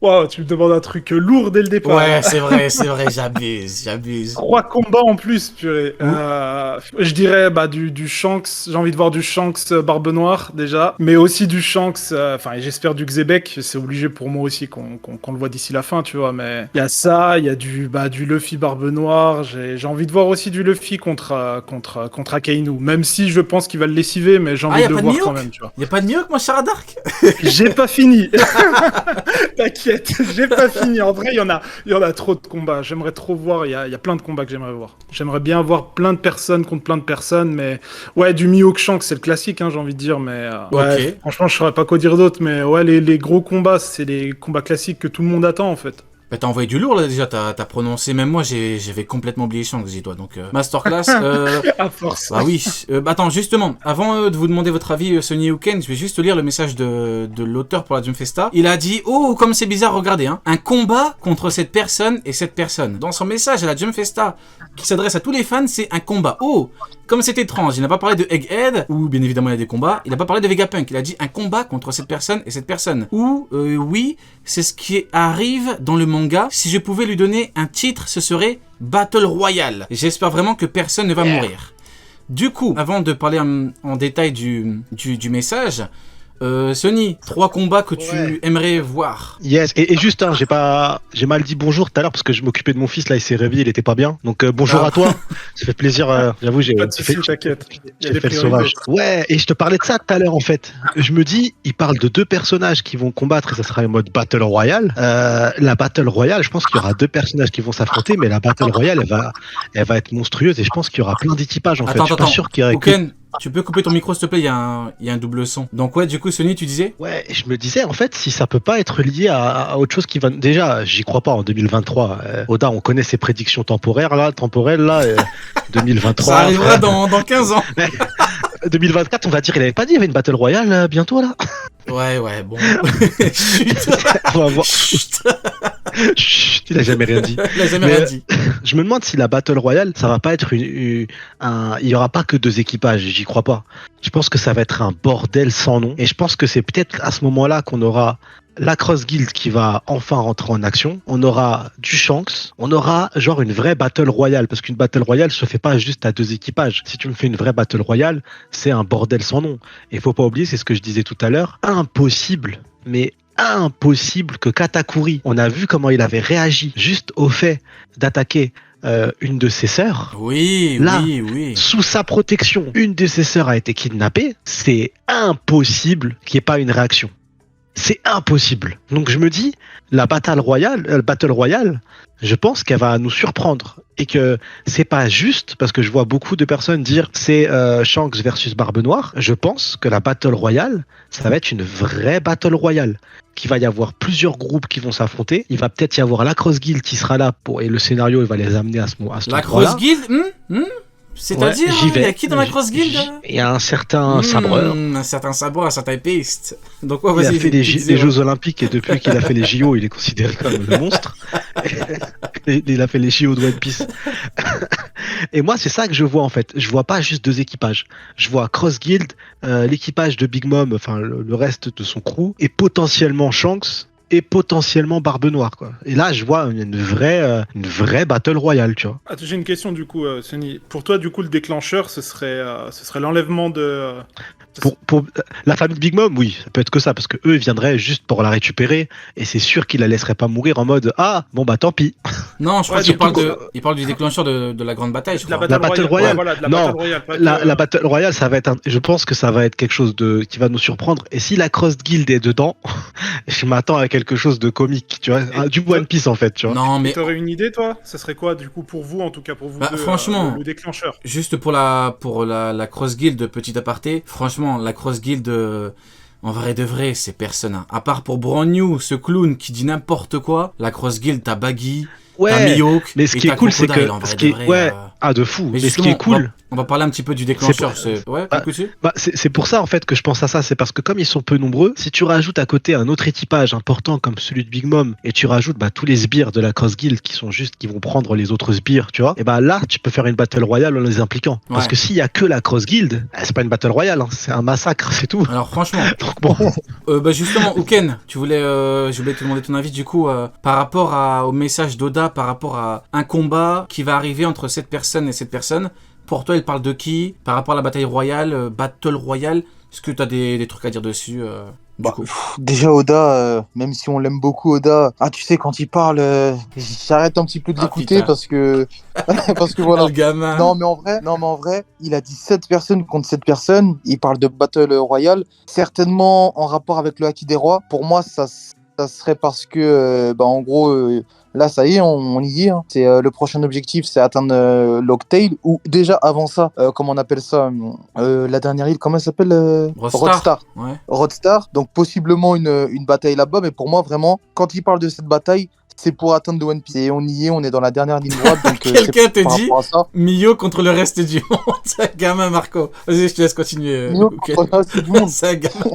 Wow, tu me demandes un truc lourd dès le départ. Ouais, c'est vrai, j'abuse. 3 combats en plus, purée. Ouh. Je dirais du Shanks. J'ai envie de voir du Shanks Barbe Noire déjà, mais aussi du Shanks. Enfin, j'espère du Xebec. C'est obligé pour moi aussi qu'on le voit d'ici la fin, tu vois. Mais il y a ça, il y a du Luffy Barbe Noire. J'ai envie de voir aussi du Luffy contre Akainu. Même si je pense qu'il va le lessiver, mais j'ai Ah, envie y a de le pas de voir quand Mihawk? même, tu vois. Y a pas de Mihawk, mon cher Dark? J'ai pas fini. T'inquiète, j'ai pas fini. En vrai, il y en a trop de combats. J'aimerais trop voir. Il y a plein de combats que j'aimerais voir. J'aimerais bien voir plein de personnes contre plein de personnes. Mais ouais, du Mihawk Shanks, c'est le classique, hein, j'ai envie de dire. Mais ouais, Ok. franchement, je saurais pas quoi dire d'autre. Mais ouais, les gros combats, c'est les combats classiques que tout le monde attend en fait. Bah t'as envoyé du lourd là déjà, t'as prononcé, même moi j'avais complètement oublié Shanks, dis-toi, donc masterclass, À force. bah oui, attends justement, avant de vous demander votre avis Sonny ou Ken, je vais juste lire le message de l'auteur pour la Jump Festa. Il a dit, oh comme c'est bizarre, regardez, hein, un combat contre cette personne et cette personne. Dans son message à la Jump Festa, qui s'adresse à tous les fans, c'est un combat. Oh, comme c'est étrange, il n'a pas parlé de Egghead, où bien évidemment il y a des combats, il n'a pas parlé de Vegapunk, il a dit un combat contre cette personne et cette personne. Ou, oui, c'est ce qui arrive dans le manga. Si je pouvais lui donner un titre, ce serait Battle Royale. J'espère vraiment que personne ne va mourir. Du coup, avant de parler en détail du message, Sonny, 3 combats que tu aimerais voir. Yes, et juste, hein, j'ai mal dit bonjour tout à l'heure parce que je m'occupais de mon fils, là, il s'est réveillé, il était pas bien. Donc bonjour à toi, ça fait plaisir, j'avoue, Pas de soucis, t'inquiète. Il y a j'ai des fait le priorités. sauvage. Ouais, et je te parlais de ça tout à l'heure en fait. Je me dis, il parle de 2 personnages qui vont combattre et ça sera en mode Battle Royale. La Battle Royale, je pense qu'il y aura 2 personnages qui vont s'affronter, mais la Battle Royale, elle va être monstrueuse et je pense qu'il y aura plein d'équipages en fait. Je suis pas sûr qu'il y aurait que... Ken, tu peux couper ton micro s'il te plaît, il y a un double son. Donc ouais, du coup Sonny, tu disais? Ouais, je me disais en fait si ça peut pas être lié à autre chose qui va. Déjà, j'y crois pas en 2023. Oda, on connaît ses prédictions temporelles là. 2023. Ça arrivera dans 15 ans. 2024, on va dire, il avait pas dit, il y avait une Battle Royale bientôt là. Ouais, bon. Chut. On va voir. Chut. Chut, il a jamais rien dit. Il a jamais Mais, rien dit. Je me demande si la Battle Royale, ça va pas être il y aura pas que 2 équipages, j'y crois pas. Je pense que ça va être un bordel sans nom. Et je pense que c'est peut-être à ce moment-là qu'on aura la Cross Guild qui va enfin rentrer en action. On aura du Shanks. On aura genre une vraie Battle Royale. Parce qu'une Battle Royale se fait pas juste à 2 équipages. Si tu me fais une vraie Battle Royale, c'est un bordel sans nom. Et faut pas oublier, c'est ce que je disais tout à l'heure, impossible, mais impossible que Katakuri, on a vu comment il avait réagi juste au fait d'attaquer une de ses sœurs. Oui. Sous sa protection, une de ses sœurs a été kidnappée. C'est impossible qu'il n'y ait pas une réaction. C'est impossible. Donc je me dis, la Battle Royale, je pense qu'elle va nous surprendre. Et que c'est pas juste, parce que je vois beaucoup de personnes dire c'est Shanks versus Barbe Noire. Je pense que la Battle Royale, ça va être une vraie Battle Royale. Qu'il va y avoir plusieurs groupes qui vont s'affronter. Il va peut-être y avoir la Cross Guild qui sera là et le scénario il va les amener à ce moment-là. La Cross Guild C'est-à-dire, ouais, j'y vais. Il y a qui dans la Cross Guild? Il y a un certain Sabreur. Un certain Sabreur, un certain Piste. Donc, ouais, Il a vas-y. fait les Jeux Olympiques et depuis qu'il a fait les JO, il est considéré comme le monstre. Il a fait les JO de One Piece. Et moi, c'est ça que je vois en fait. Je vois pas juste 2 équipages. Je vois Cross Guild, l'équipage de Big Mom, enfin le reste de son crew, et potentiellement Shanks. Et potentiellement Barbe Noire quoi. Et là je vois une vraie Battle Royale tu vois. Attends, j'ai une question du coup, Sonny. Pour toi, du coup, le déclencheur, ce serait l'enlèvement de. Pour la famille de Big Mom, oui, ça peut être que ça, parce que eux ils viendraient juste pour la récupérer, et c'est sûr qu'ils la laisseraient pas mourir en mode ah bon bah tant pis. Non, je crois Ouais, qu'il parle surtout il parle du déclencheur de la grande bataille, je La crois. Battle Royale. Ouais, voilà, de la Non, Battle Royale. pas La Battle Royale, ça va être je pense que ça va être quelque chose qui va nous surprendre. Et si la Cross Guild est dedans, je m'attends à quelque chose de comique, tu vois, du One Piece en fait, tu vois. Non, mais T'aurais une idée, toi? Ça serait quoi, du coup, pour vous, en tout cas pour vous Bah, deux, franchement, le déclencheur? juste pour la Cross Guild, petit aparté, franchement, la Cross Guild, en vrai de vrai, c'est personne. Hein. À part pour Brand New, ce clown qui dit n'importe quoi, la Cross Guild, t'as Baggy, t'as Mihawk, mais ce et qui est t'as cool, c'est que Crocodile, en vrai de vrai, Ah, de fou. Mais Mais ce qui justement, est cool, on va parler un petit peu du déclencheur. C'est Ouais, Ah, écoute-tu. c'est pour ça en fait que je pense à ça, c'est parce que comme ils sont peu nombreux, si tu rajoutes à côté un autre équipage important comme celui de Big Mom et tu rajoutes tous les sbires de la Cross Guild qui vont prendre les autres sbires, tu vois, et là tu peux faire une battle royale en les impliquant. Parce Ouais. que s'il y a que la Cross Guild, c'est pas une battle royale, hein, c'est un massacre, c'est tout. Alors franchement, Donc bon, justement, Uken, je voulais te demander ton avis du coup par rapport au message d'Oda, par rapport à un combat qui va arriver entre cette personne et cette personne. Pour toi, il parle de qui par rapport à la bataille royale, Battle Royale? Est-ce que tu as des trucs à dire dessus du coup? Déjà Oda, même si on l'aime beaucoup Oda, tu sais quand il parle, j'arrête un petit peu de l'écouter putain. parce que parce que Oh, voilà. le gamin. Non mais en vrai, il a dit 7 personnes contre 7 personnes, il parle de Battle Royale, certainement en rapport avec le Haki des Rois. Pour moi, ça serait parce que en gros là ça y est, on y est, hein. C'est le prochain objectif, c'est atteindre Locktail, ou déjà avant ça, comment on appelle ça, la dernière île, comment elle s'appelle, Rodstar. Ouais. Rodstar, donc possiblement une bataille là-bas, mais pour moi vraiment, quand il parle de cette bataille, c'est pour atteindre le One Piece. Et on y est, on est dans la dernière ligne droite. Donc, Quelqu'un te par dit rapport à ça. Mio contre le reste du monde. C'est un gamin, Marco. Vas-y, je te laisse continuer. Mio Uken. contre le reste du monde. C'est un gamin.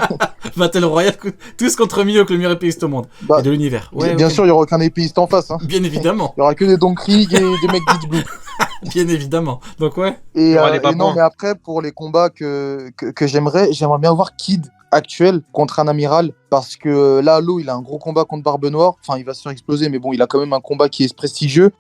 Battle Royale, tous contre Mio, le meilleur épéiste au monde. Bah, Et de l'univers. Ouais, bien ok. sûr, il n'y aura aucun épéiste en face. Hein. Bien évidemment. Il n'y aura que des Don Krieg et des mecs Bleach Blue. Bien évidemment. Donc, ouais. Et, Ouais, les et non, babouins. mais après, pour les combats que j'aimerais bien voir Kid actuel contre un amiral, parce que là, Law, il a un gros combat contre Barbe Noire. Enfin, il va se faire exploser, mais bon, il a quand même un combat qui est prestigieux.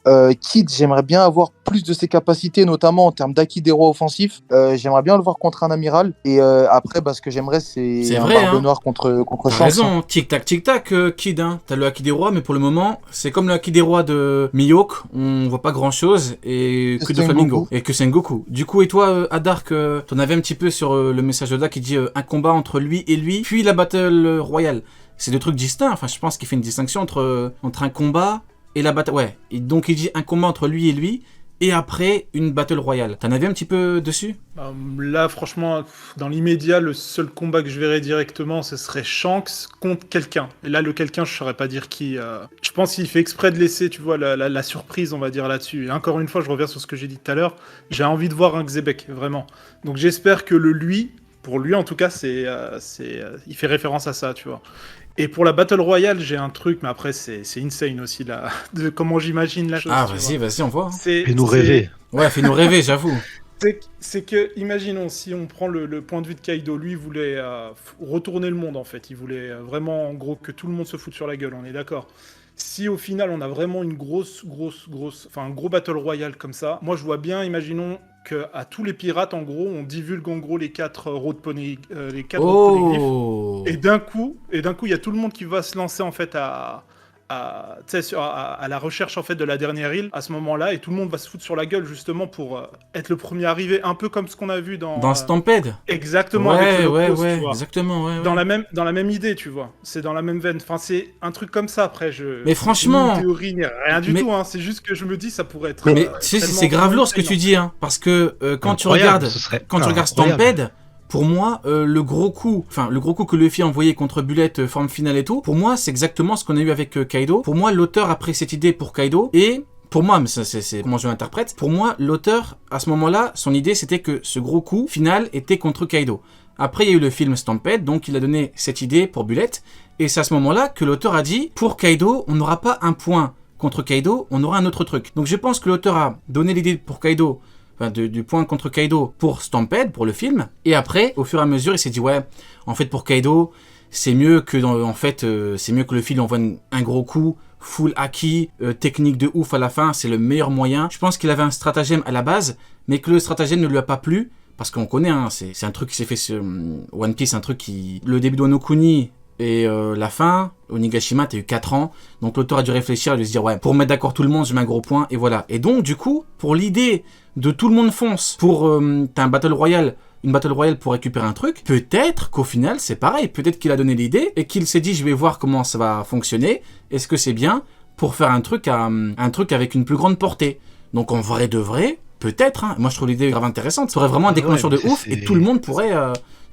Kid, j'aimerais bien avoir plus de ses capacités, notamment en termes d'acquis des rois offensifs. J'aimerais bien le voir contre un amiral. Et après, ce que j'aimerais, c'est un vrai, Barbe hein. Noire contre T'as Shanks. raison, tic-tac, Kid, hein. T'as le Haki des Rois, mais pour le moment, c'est comme le Haki des Rois de Mihawk, on voit pas grand-chose, et que de Sengoku. Flamingo, et que Sengoku. Du coup, et toi, Adark, t'en avais un petit peu sur le message d'Oda qui dit un combat entre lui et lui, puis la Battle Royale. C'est deux trucs distincts, enfin, je pense qu'il fait une distinction entre un combat et la bataille. Ouais, et donc il dit un combat entre lui, et après, une Battle Royale. T'en avais un petit peu dessus? Là, franchement, dans l'immédiat, le seul combat que je verrais directement, ce serait Shanks contre quelqu'un. Et là, le quelqu'un, je saurais pas dire qui. Je pense qu'il fait exprès de laisser, tu vois, la surprise, on va dire, là-dessus. Et encore une fois, je reviens sur ce que j'ai dit tout à l'heure. J'ai envie de voir un Xebec, vraiment. Donc j'espère que pour lui en tout cas, il fait référence à ça, tu vois. Et pour la Battle Royale, j'ai un truc, mais après, c'est insane aussi, là, de comment j'imagine la chose. Ah, tu vois. vas-y, on voit. fais-nous rêver. Ouais, fais-nous rêver, j'avoue. C'est que, imaginons, si on prend le point de vue de Kaido, lui, il voulait retourner le monde, en fait. Il voulait vraiment, en gros, que tout le monde se foute sur la gueule, on est d'accord. Si, au final, on a vraiment une enfin, un gros Battle Royale comme ça, moi, je vois bien, imaginons, qu'à tous les pirates, en gros, on divulgue, en gros, les 4 road poneglyphes. Et d'un coup, il y a tout le monde qui va se lancer, en fait, à la recherche en fait de la dernière île à ce moment-là, et tout le monde va se foutre sur la gueule justement pour être le premier arrivé, un peu comme ce qu'on a vu dans Stampede. Exactement, avec les Locos, tu vois. Exactement, ouais. Dans la même idée, tu vois. C'est dans la même veine. Enfin, c'est un truc comme ça. Après, Mais franchement, ni théorie, ni rien du tout. Hein. C'est juste que je me dis, ça pourrait être. Mais tu sais, c'est grave lourd ce que tu dis, hein, parce que quand tu regardes Stampede. Pour moi, le gros coup que Luffy a envoyé contre Bullet, forme finale et tout, pour moi, c'est exactement ce qu'on a eu avec Kaido. Pour moi, l'auteur a pris cette idée pour Kaido, et pour moi, mais c'est comment je l'interprète, pour moi, l'auteur, à ce moment-là, son idée, c'était que ce gros coup final était contre Kaido. Après, il y a eu le film Stampede, donc il a donné cette idée pour Bullet, et c'est à ce moment-là que l'auteur a dit, pour Kaido, on n'aura pas un point contre Kaido, on aura un autre truc. Donc je pense que l'auteur a donné l'idée pour Kaido, du point contre Kaido pour Stampede, pour le film, et après, au fur et à mesure, il s'est dit, ouais, en fait, pour Kaido, c'est mieux que le film envoie un gros coup, full haki, technique de ouf à la fin, c'est le meilleur moyen. Je pense qu'il avait un stratagème à la base, mais que le stratagème ne lui a pas plu, parce qu'on connaît, hein, c'est un truc qui s'est fait sur One Piece, un truc qui... Le début de Wano Kuni et la fin, Onigashima, t'as eu 4 ans, donc l'auteur a dû réfléchir et dû se dire, ouais, pour mettre d'accord tout le monde, je mets un gros point, et voilà. Et donc, du coup, pour l'idée de tout le monde fonce, pour t'as un Battle Royale, une Battle Royale pour récupérer un truc, peut-être qu'au final, c'est pareil, peut-être qu'il a donné l'idée, et qu'il s'est dit, je vais voir comment ça va fonctionner, est-ce que c'est bien, pour faire un truc avec une plus grande portée. Donc, en vrai de vrai, peut-être, hein. Moi je trouve l'idée grave intéressante, ça aurait vraiment un déclencheur de ouf, et tout le monde pourrait...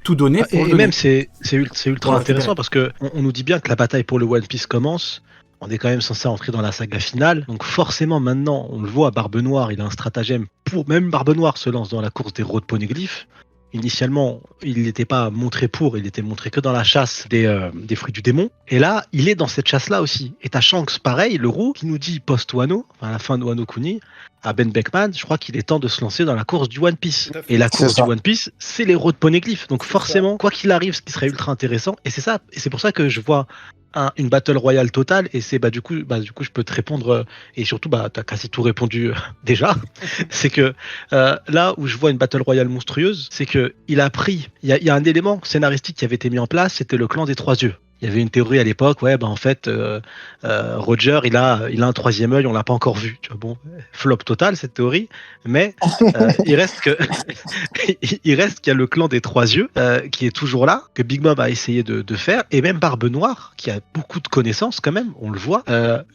tout donner pour et le même c'est ultra intéressant récupérer. parce que on nous dit bien que la bataille pour le One Piece commence. On est quand même censé entrer dans la saga finale, donc forcément maintenant on le voit, Barbe Noire il a un stratagème pour, même Barbe Noire se lance dans la course des road poneglyphes. Initialement, il n'était pas montré pour, il était montré que dans la chasse des fruits du démon. Et là, il est dans cette chasse-là aussi. Et t'as Shanks, pareil, le roux, qui nous dit post-Wano, à la fin de Wano Kuni, à Ben Beckman, je crois qu'il est temps de se lancer dans la course du One Piece. Tout à fait. Et la C'est course du ça. One Piece, c'est les road poneglyphes. Donc C'est forcément, quoi qu'il arrive, ce qui serait ultra intéressant, et c'est ça, et c'est pour ça que je vois une battle royale totale, et c'est du coup je peux te répondre, et surtout t'as quasi tout répondu déjà. C'est que là où je vois une battle royale monstrueuse, c'est que il y a un élément scénaristique qui avait été mis en place, c'était le clan des trois yeux. Il y avait une théorie à l'époque, en fait, Roger, il a un troisième œil, on l'a pas encore vu. Tu vois, bon, flop total cette théorie, mais il reste qu'il y a le clan des trois yeux qui est toujours là, que Big Mom a essayé de faire, et même Barbe Noire, qui a beaucoup de connaissances quand même, on le voit,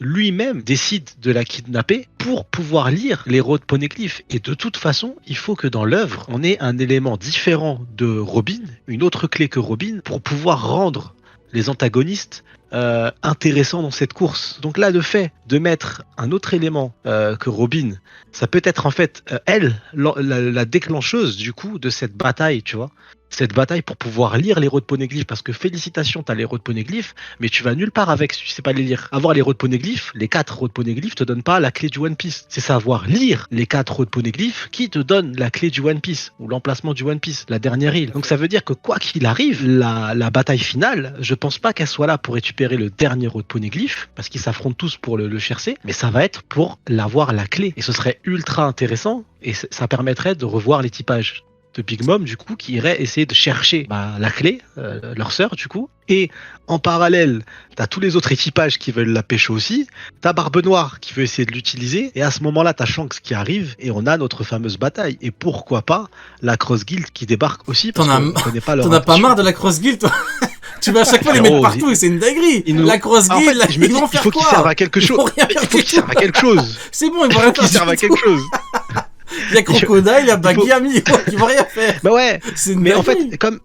lui-même décide de la kidnapper pour pouvoir lire les road poneglyphes. Et de toute façon, il faut que dans l'œuvre, on ait un élément différent de Robin, une autre clé que Robin, pour pouvoir rendre les antagonistes intéressants dans cette course. Donc là, le fait de mettre un autre élément que Robin, ça peut être en fait elle, la déclencheuse du coup de cette bataille, tu vois. Cette bataille pour pouvoir lire les road poneglyphes, parce que félicitations, t'as les road poneglyphes, mais tu vas nulle part avec si tu sais pas les lire. Avoir les road poneglyphes, les 4 road poneglyphes te donnent pas la clé du One Piece. C'est savoir lire les 4 road poneglyphes qui te donnent la clé du One Piece, ou l'emplacement du One Piece, la dernière île. Donc ça veut dire que quoi qu'il arrive, la bataille finale, je pense pas qu'elle soit là pour récupérer le dernier road poneglyphe, parce qu'ils s'affrontent tous pour le chercher, mais ça va être pour l'avoir la clé. Et ce serait ultra intéressant, et ça permettrait de revoir l'équipage de Big Mom, du coup, qui irait essayer de chercher la clé, leur sœur, du coup. Et en parallèle, t'as tous les autres équipages qui veulent la pêcher aussi. T'as Barbe Noire qui veut essayer de l'utiliser. Et à ce moment-là, t'as Shanks qui arrive et on a notre fameuse bataille. Et pourquoi pas la Cross Guild qui débarque aussi, parce qu'on connaît pas leur T'en as pas intention. marre de la Cross Guild, toi? Tu vas à chaque fois les mettre partout et c'est une dinguerie. La Cross En Guild, fait, je me dis, il faut qu'ils servent à quelque chose. Il faut qu'ils servent à quelque chose. C'est bon, ils Il vont faut rien qu'ils faire. servent à quelque chose. Il y a Crocodile, il y a Baggy Ami, qui vont rien faire. Bah ouais. C'est une Mais en dinguerie. fait, comme